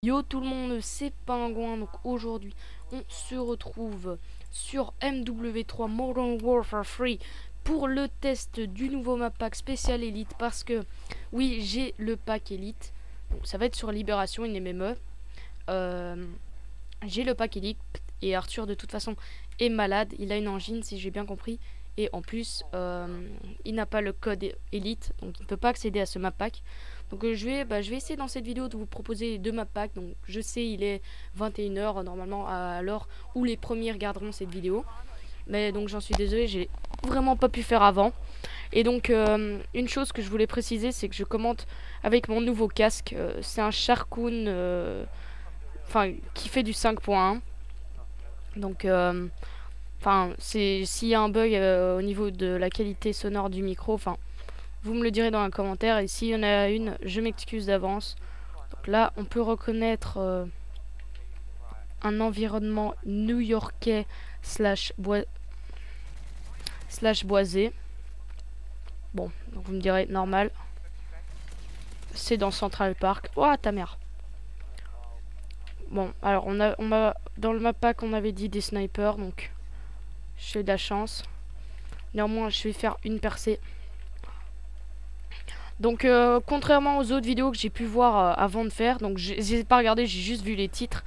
Yo tout le monde, c'est Pingouin. Donc aujourd'hui, on se retrouve sur MW3 Modern Warfare 3 pour le test du nouveau map pack spécial Elite. Parce que, oui, j'ai le pack Elite. Bon, ça va être sur Libération, une MME. J'ai le pack Elite et Arthur, de toute façon, est malade. Il a une angine, si j'ai bien compris. Et en plus, il n'a pas le code Elite, donc il ne peut pas accéder à ce map pack. Donc je vais essayer dans cette vidéo de vous proposer les deux map packs. Donc je sais, il est 21 h normalement à l'heure où les premiers regarderont cette vidéo. Mais donc j'en suis désolé, j'ai vraiment pas pu faire avant. Et donc une chose que je voulais préciser, c'est que je commente avec mon nouveau casque. C'est un Sharkoon qui fait du 5.1. Donc s'il y a un bug au niveau de la qualité sonore du micro, vous me le direz dans un commentaire. Et s'il y en a une, je m'excuse d'avance. Donc là, on peut reconnaître un environnement new-yorkais slash boisé. Bon, donc vous me direz normal. C'est dans Central Park. Oh ta mère. Bon, alors dans le map pack, on avait dit des snipers, donc j'ai de la chance. Néanmoins, je vais faire une percée. Donc contrairement aux autres vidéos que j'ai pu voir avant de faire, donc j'ai pas regardé, j'ai juste vu les titres.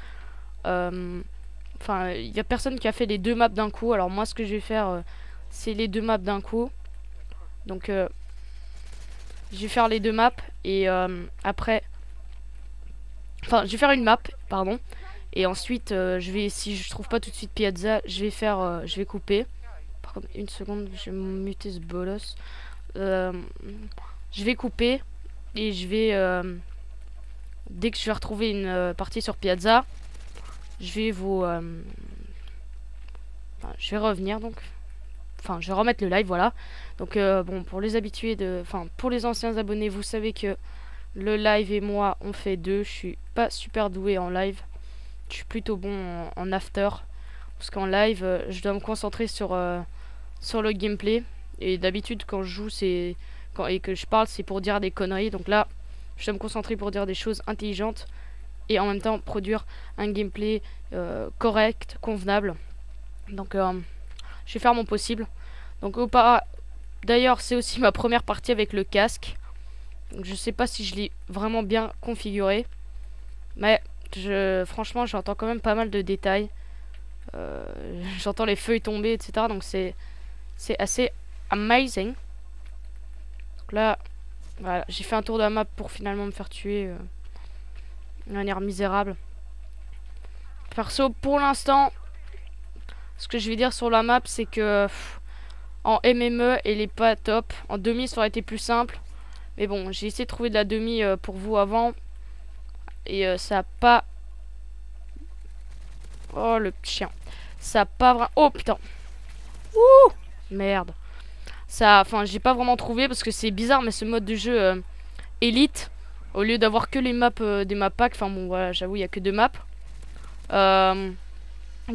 Il y a personne qui a fait les deux maps d'un coup. Alors moi, ce que je vais faire, c'est les deux maps d'un coup. Donc je vais faire les deux maps et après, je vais faire une map, pardon. Et ensuite, si je trouve pas tout de suite Piazza, je vais couper. Par contre, une seconde, je vais muter ce bolos. Je vais couper et je vais dès que je vais retrouver une partie sur Piazza, je vais je vais revenir donc. Je vais remettre le live, voilà. Donc bon, pour les habitués pour les anciens abonnés, vous savez que le live et moi on fait deux. Je suis pas super doué en live. Je suis plutôt bon en after. Parce qu'en live, je dois me concentrer sur le gameplay. Et d'habitude quand je joue et que je parle, c'est pour dire des conneries. Donc là, je dois me concentrer pour dire des choses intelligentes et en même temps produire un gameplay correct, convenable. Donc je vais faire mon possible. Donc d'ailleurs, c'est aussi ma première partie avec le casque. Donc je sais pas si je l'ai vraiment bien configuré, mais franchement, j'entends quand même pas mal de détails. J'entends les feuilles tomber, etc. Donc c'est assez amazing. Là, voilà, j'ai fait un tour de la map pour finalement me faire tuer de manière misérable. Perso, pour l'instant, ce que je vais dire sur la map, c'est que en MME, elle est pas top. En demi, ça aurait été plus simple. Mais bon, j'ai essayé de trouver de la demi pour vous avant. Et ça a pas... Oh, le chien. Ça a pas vraiment... Oh, putain. Ouh, merde. J'ai pas vraiment trouvé parce que c'est bizarre, mais ce mode de jeu Elite, au lieu d'avoir que les maps des map packs, voilà, j'avoue, il y a que deux maps. Il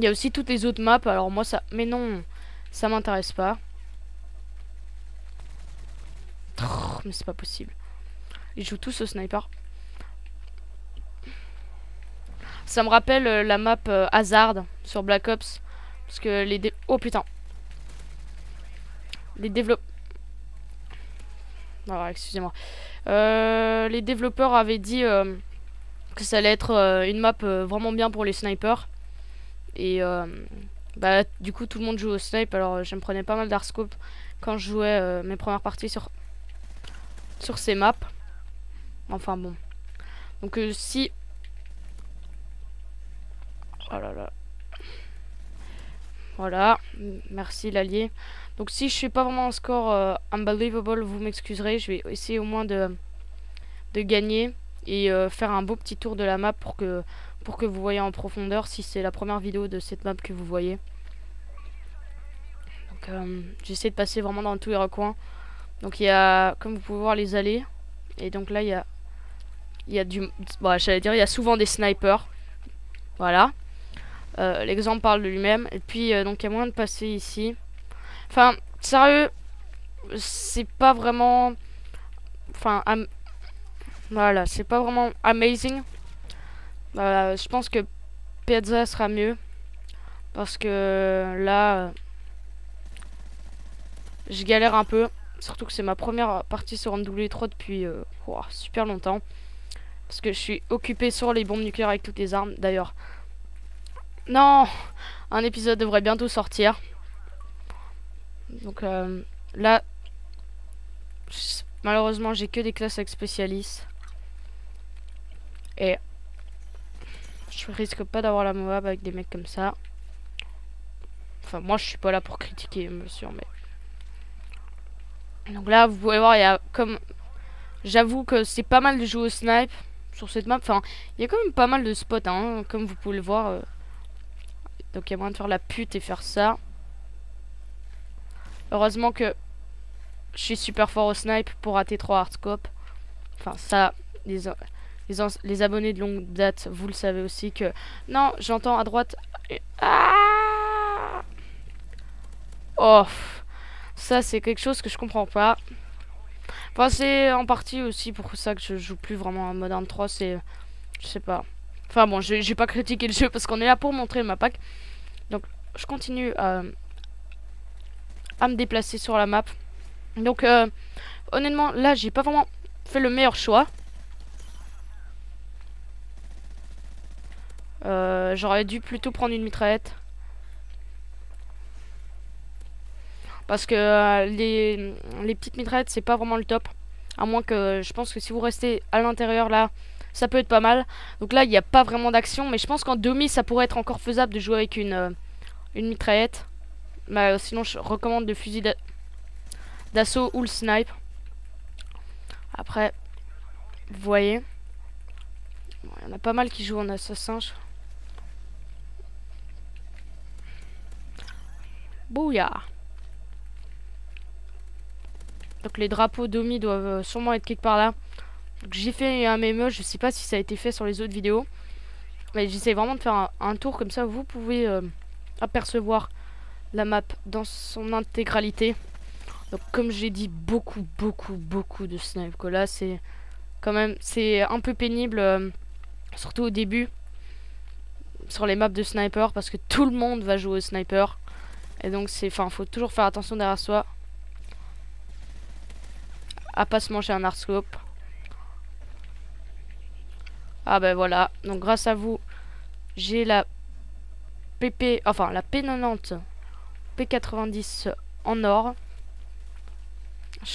y a aussi toutes les autres maps. Alors moi mais non, ça m'intéresse pas. Mais c'est pas possible. Ils jouent tous au sniper. Ça me rappelle la map Hazard sur Black Ops. Parce que oh putain. Les développeurs... Alors, excusez-moi. Les développeurs avaient dit que ça allait être une map vraiment bien pour les snipers. Et du coup, tout le monde joue au snipe. Alors, je me prenais pas mal d'arscope quand je jouais mes premières parties sur ces maps. Enfin bon. Donc si... Oh là là. Voilà. Merci l'allié. Donc si je fais pas vraiment un score unbelievable, vous m'excuserez. Je vais essayer au moins de gagner. Et faire un beau petit tour de la map pour que vous voyez en profondeur si c'est la première vidéo de cette map que vous voyez. Donc j'essaie de passer vraiment dans tous les recoins. Donc il y a, comme vous pouvez voir, les allées. Et donc là il y a du... Bon, j'allais dire, il y a souvent des snipers. Voilà. L'exemple parle de lui-même. Et puis donc il y a moyen de passer ici. Sérieux, c'est pas vraiment... Voilà, c'est pas vraiment amazing. Je pense que Piazza sera mieux. Parce que là, je galère un peu. Surtout que c'est ma première partie sur MW3 depuis super longtemps. Parce que je suis occupé sur les bombes nucléaires avec toutes les armes. D'ailleurs, non, un épisode devrait bientôt sortir. Donc là, malheureusement, j'ai que des classes avec spécialistes. Et je risque pas d'avoir la Moab avec des mecs comme ça. Enfin, moi, je suis pas là pour critiquer, monsieur, mais... Donc là, vous pouvez voir, il y a comme... J'avoue que c'est pas mal de jouer au snipe sur cette map. Enfin, il y a quand même pas mal de spots, hein, comme vous pouvez le voir. Donc il y a moyen de faire la pute et faire ça. Heureusement que je suis super fort au snipe pour rater 3 hardscopes. Enfin, ça, les abonnés de longue date, vous le savez aussi que... Non, j'entends à droite... Ah, oh, ça c'est quelque chose que je comprends pas. Enfin, c'est en partie aussi pour ça que je joue plus vraiment en Modern 3, c'est... Je sais pas. Enfin bon, j'ai pas critiqué le jeu parce qu'on est là pour montrer ma pack. Donc, je continue à me déplacer sur la map. Donc, honnêtement, là, j'ai pas vraiment fait le meilleur choix. J'aurais dû plutôt prendre une mitraillette. Parce que les petites mitraillettes, c'est pas vraiment le top. À moins que, je pense que si vous restez à l'intérieur, là, ça peut être pas mal. Donc là, il n'y a pas vraiment d'action. Mais je pense qu'en demi, ça pourrait être encore faisable de jouer avec une mitraillette. Mais sinon, je recommande le fusil d'assaut ou le snipe. Après, vous voyez, il y en a pas mal qui jouent en assassin. Bouya. Donc les drapeaux d'Omi doivent sûrement être quelque part là. Donc j'ai fait un mémo, je sais pas si ça a été fait sur les autres vidéos. Mais j'essaie vraiment de faire un tour comme ça, vous pouvez apercevoir la map dans son intégralité. Donc comme j'ai dit, beaucoup de snipe. Là c'est quand même, c'est un peu pénible, surtout au début, sur les maps de sniper, parce que tout le monde va jouer au sniper. Et donc c'est, enfin, faut toujours faire attention derrière soi. À pas se manger un hardscope. Ah ben voilà, donc grâce à vous, j'ai la PP, enfin la P90 P90 en or.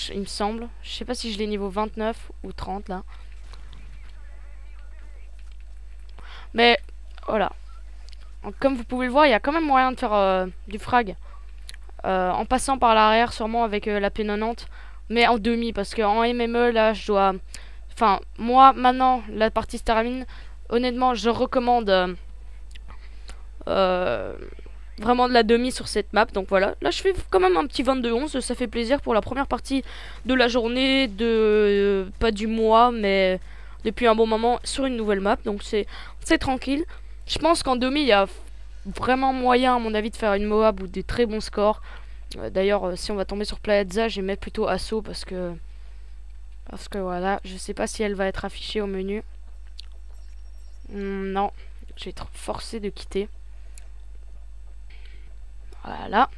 Il me semble. Je sais pas si je l'ai niveau 29 ou 30 là. Mais voilà. Donc, comme vous pouvez le voir, il y a quand même moyen de faire du frag. En passant par l'arrière sûrement avec la P90. Mais en demi parce qu'en MME là je dois... Enfin moi maintenant la partie se termine. Honnêtement je recommande vraiment de la demi sur cette map. Donc voilà, là je fais quand même un petit 22-11. Ça fait plaisir pour la première partie de la journée, pas du mois, mais depuis un bon moment sur une nouvelle map. Donc c'est tranquille. Je pense qu'en demi il y a vraiment moyen à mon avis de faire une Moab ou des très bons scores. D'ailleurs si on va tomber sur Piazza, je vais mettre plutôt assaut parce que voilà, je sais pas si elle va être affichée au menu. Non, je vais être forcé de quitter. Voilà.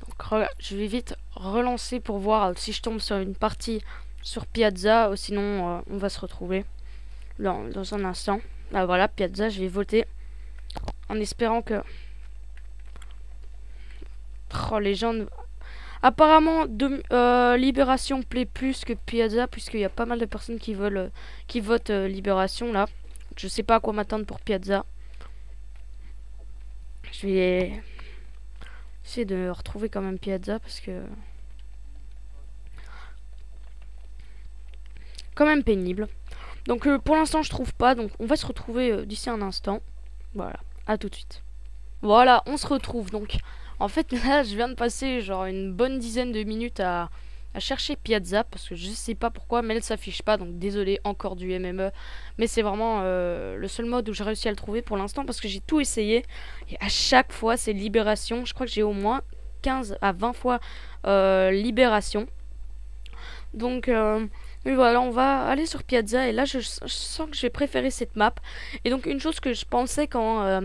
Donc je vais vite relancer pour voir si je tombe sur une partie sur Piazza. Ou sinon on va se retrouver dans un instant. Ah voilà, Piazza, je vais voter. En espérant que... Oh, les gens... Apparemment, Libération plaît plus que Piazza, puisqu'il y a pas mal de personnes qui veulent, qui votent Libération là. Je sais pas à quoi m'attendre pour Piazza. Je vais essayer de retrouver quand même Piazza parce que quand même pénible. Donc pour l'instant je trouve pas, donc on va se retrouver d'ici un instant. Voilà, à tout de suite. Voilà, on se retrouve donc. En fait là je viens de passer genre une bonne dizaine de minutes à chercher Piazza parce que je sais pas pourquoi mais elle s'affiche pas, donc désolé encore du MME, mais c'est vraiment le seul mode où j'ai réussi à le trouver pour l'instant parce que j'ai tout essayé et à chaque fois c'est Libération. Je crois que j'ai au moins 15 à 20 fois Libération. Donc Oui, voilà, on va aller sur Piazza et là je sens que j'ai préféré cette map. Et donc une chose que je pensais quand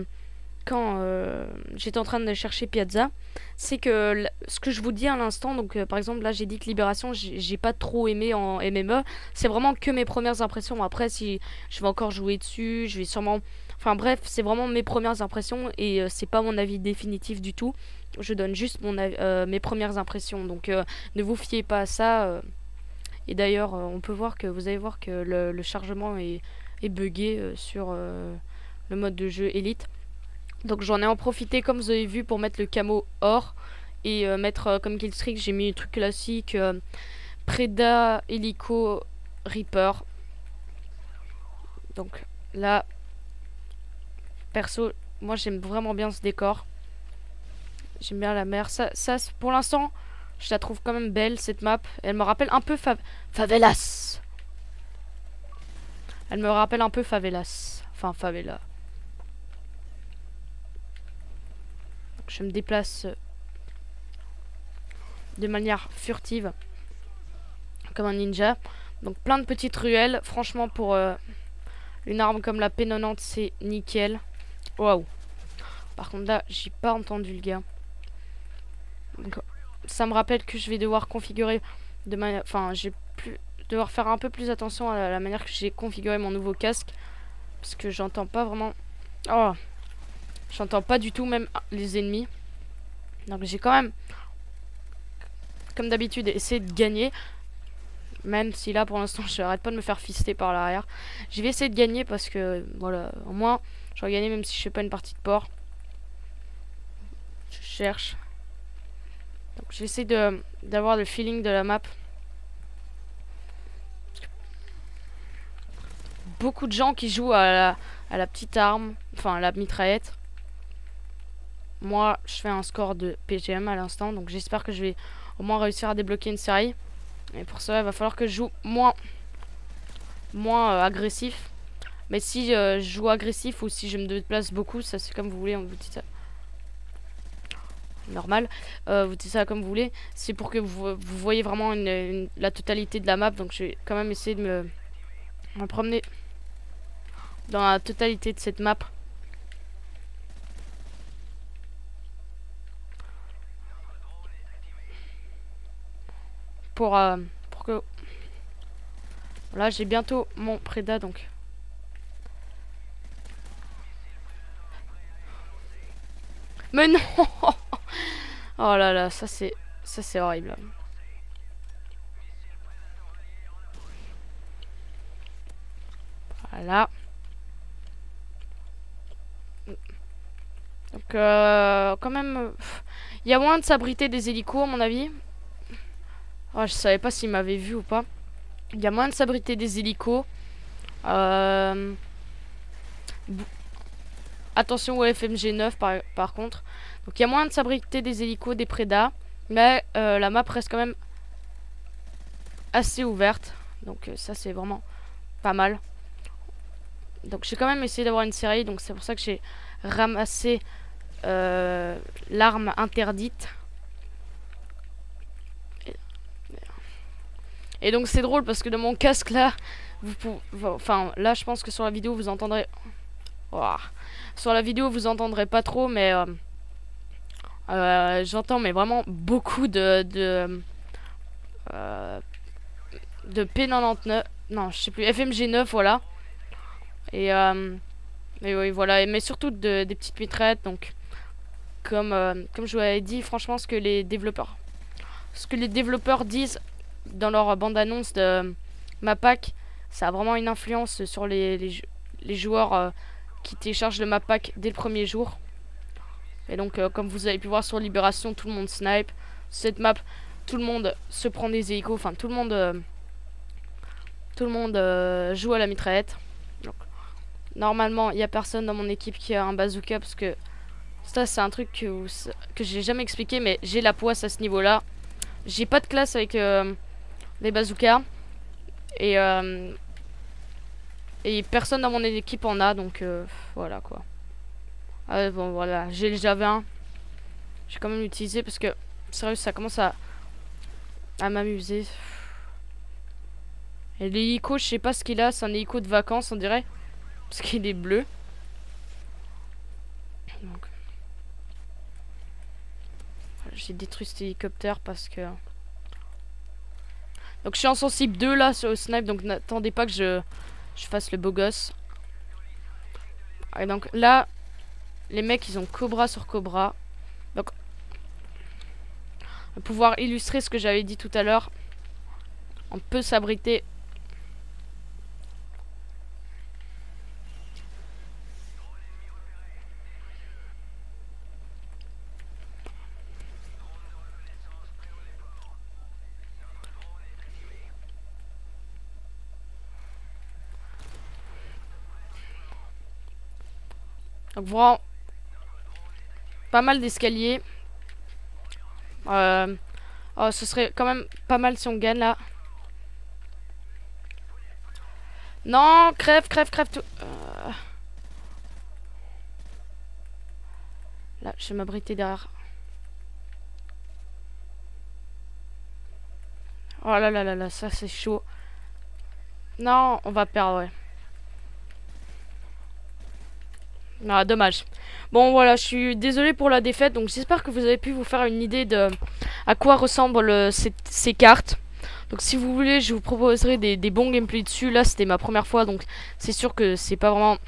j'étais en train de chercher Piazza, c'est que ce que je vous dis à l'instant, donc par exemple là j'ai dit que Libération j'ai pas trop aimé en MME, c'est vraiment que mes premières impressions. Après si je vais encore jouer dessus, je vais sûrement... Enfin bref, c'est vraiment mes premières impressions et c'est pas mon avis définitif du tout. Je donne juste mes premières impressions, donc ne vous fiez pas à ça. Et d'ailleurs, on peut voir que vous allez voir que le chargement est buggé sur le mode de jeu Elite. Donc j'en ai en profité comme vous avez vu pour mettre le camo or et mettre comme killstreak, j'ai mis le truc classique Preda, Helico, Reaper. Donc là, perso, moi j'aime vraiment bien ce décor. J'aime bien la mer. Ça pour l'instant, je la trouve quand même belle cette map. Elle me rappelle un peu Favelas. Elle me rappelle un peu Favelas. Enfin, Favela. Donc, je me déplace de manière furtive. Comme un ninja. Donc, plein de petites ruelles. Franchement, pour une arme comme la P90, c'est nickel. Waouh. Par contre, là, j'ai pas entendu le gars. Donc, ça me rappelle que je vais devoir configurer de manière... Enfin, j'ai devoir faire un peu plus attention à la manière que j'ai configuré mon nouveau casque. Parce que j'entends pas vraiment... Oh, j'entends pas du tout même les ennemis. Donc j'ai quand même, comme d'habitude, essayé de gagner. Même si là pour l'instant je n'arrête pas de me faire fister par l'arrière. Je vais essayer de gagner parce que voilà, au moins j'aurais gagné même si je fais pas une partie de port. Je cherche. Donc j'essaie d'avoir le feeling de la map. Beaucoup de gens qui jouent à la petite arme, enfin à la mitraillette. Moi, je fais un score de PGM à l'instant, donc j'espère que je vais au moins réussir à débloquer une série. Et pour cela, il va falloir que je joue moins agressif. Mais si je joue agressif ou si je me déplace beaucoup, ça c'est comme vous voulez, on vous dit ça. Normal, vous dites ça comme vous voulez. C'est pour que vous voyez vraiment la totalité de la map, donc je vais quand même essayer de me promener dans la totalité de cette map. Pour que... Là, j'ai bientôt mon Preda, donc... Mais non. Oh là là, ça c'est horrible. Voilà. Donc, quand même... Il y a moyen de s'abriter des hélicos, à mon avis. Oh, je savais pas s'il m'avait vu ou pas. Il y a moyen de s'abriter des hélicos. Attention au FMG 9 par contre. Donc il y a moyen de s'abriter des hélicos, des Preda. Mais la map reste quand même assez ouverte. Donc ça c'est vraiment pas mal. Donc j'ai quand même essayé d'avoir une série. Donc c'est pour ça que j'ai ramassé l'arme interdite. Et donc c'est drôle parce que dans mon casque là, enfin là je pense que sur la vidéo vous entendrez... Oh. Sur la vidéo vous entendrez pas trop mais j'entends mais vraiment beaucoup de P99, non je sais plus, FMG 9 voilà. Et oui voilà, mais surtout des petites mitraillettes. Donc comme je vous l'avais dit, franchement ce que les développeurs disent dans leur bande-annonce de ma pack, ça a vraiment une influence sur les joueurs qui téléchargent le map pack dès le premier jour. Et donc comme vous avez pu voir sur Libération, tout le monde snipe. Cette map, tout le monde se prend des hélicos, enfin tout le monde joue à la mitraillette. Donc, normalement il n'y a personne dans mon équipe qui a un bazooka parce que ça c'est un truc que j'ai jamais expliqué, mais j'ai la poisse à ce niveau là. J'ai pas de classe avec les bazookas et personne dans mon équipe en a, donc voilà quoi. Bon voilà, j'ai le Javin. J'ai quand même utilisé parce que sérieux ça commence à m'amuser. Et l'hélico, je sais pas ce qu'il a. C'est un hélico de vacances, on dirait. Parce qu'il est bleu. Donc, voilà, j'ai détruit cet hélicoptère parce que... Donc je suis en sensible 2 là sur le snipe. Donc n'attendez pas que je fasse le beau gosse. Et donc là, les mecs, ils ont Cobra sur Cobra. Donc, pour pouvoir illustrer ce que j'avais dit tout à l'heure, on peut s'abriter. Donc vraiment, pas mal d'escaliers. Oh, ce serait quand même pas mal si on gagne là. Non, crève, crève, crève tout. Là, je vais m'abriter derrière. Oh là là là là, ça c'est chaud. Non, on va perdre, ouais. Ah, dommage. Bon, voilà, je suis désolé pour la défaite. Donc, j'espère que vous avez pu vous faire une idée de à quoi ressemblent ces cartes. Donc, si vous voulez, je vous proposerai des bons gameplays dessus. Là, c'était ma première fois. Donc, c'est sûr que c'est pas vraiment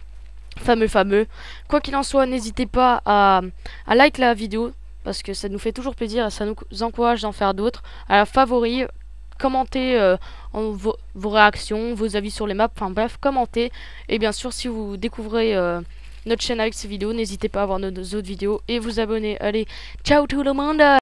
fameux. Quoi qu'il en soit, n'hésitez pas à like la vidéo. Parce que ça nous fait toujours plaisir et ça nous encourage d'en faire d'autres. À favori, commentez vos réactions, vos avis sur les maps. Enfin, bref, commentez. Et bien sûr, si vous découvrez... notre chaîne avec ces vidéos, n'hésitez pas à voir nos autres vidéos et vous abonner. Allez, ciao tout le monde!